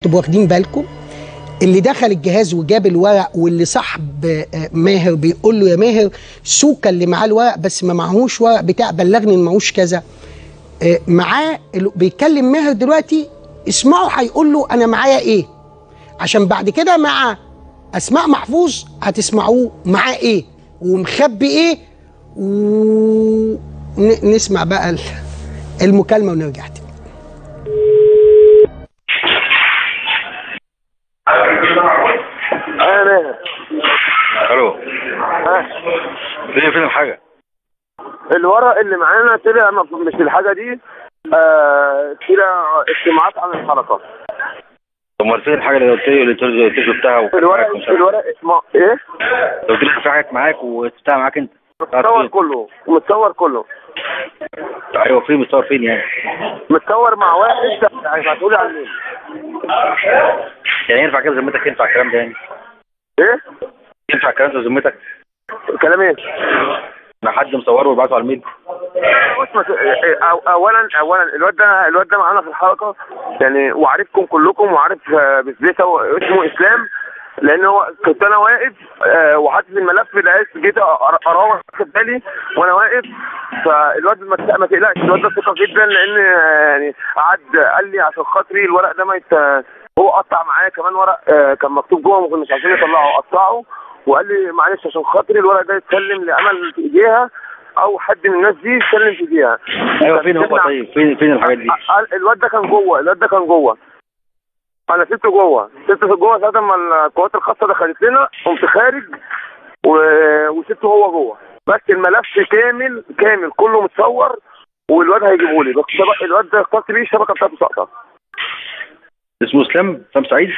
تبقوا واخدين بالكم. اللي دخل الجهاز وجاب الورق، واللي صاحب ماهر بيقول له يا ماهر سوكا اللي معاه الورق بس ما معهوش ورق بتاع بلغني ان معهوش كذا، معاه بيتكلم ماهر دلوقتي، اسمعوا هيقول له انا معايا ايه، عشان بعد كده مع اسماء محفوظ هتسمعوه معاه ايه ومخبي ايه. ونسمع بقى المكالمه ونرجع تاني. الو. فين الحاجه؟ الورق اللي معانا طلع مش الحاجه دي، طلع اجتماعات عن الحركه. امال فين الحاجه اللي قلت لي جبتها؟ الورق ايه؟ قلت لي في حاجه معاك وجبتها معاك انت. متصور كله. ايوه فين متصور فين يعني؟ متصور مع واحد هتقولي على الميل. يعني ينفع كده ذمتك؟ ينفع الكلام ده يعني؟ ايه؟ ينفع الكلام ده ذمتك؟ كلام ايه؟ ما حد مصوره ويبعته على الميل. اولا الواد ده معانا في الحلقه يعني، وعارفكم كلكم وعارف بسبيسه اسمه اسلام، لان هو كنت انا واقف وحاطط الملف ده، جيت اراوح واخد بالي وانا واقف، فالواد ما تقلقش، الواد ده ثقه جدا، لان يعني قعد قال لي عشان خاطري الورق ده ما هو قطع معايا كمان ورق كان مكتوب جوه ما كناش عايزين نطلعه، قطعه وقال لي معلش عشان خاطري الورق ده يتسلم لامل في ايديها او حد من الناس دي يسلم في ايديها. ايوه فين هو طيب؟ فين الحاجات دي؟ الواد ده كان جوه، انا سبته جوه ساعه ما القوات الخاصه دخلت لنا، قمت خارج وسبته هو جوه، بس الملف كامل كله متصور، والواد هيجيبه لي، بس الواد ده اخترت بيه الشبكه بتاعته ساقطه. اسمه اسلام سعيد؟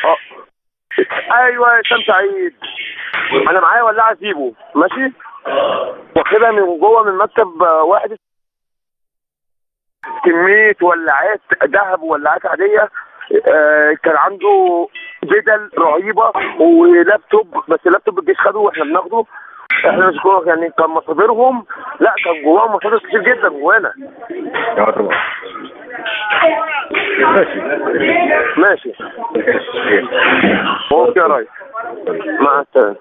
ايوه اسلام سعيد. انا معايا ولاعه اسيبه ماشي، واخدها من جوه من مكتب واحد، كميه ولاعات ذهب وولاعات عاديه، كان عنده بدل رهيبه ولابتوب، بس اللابتوب الجيش خده واحنا بناخده، احنا مش يعني كان مصادرهم، لا كان جواهم مصادر كتير جدا جوانا. ماشي اوكي يا ريس، مع السلامه.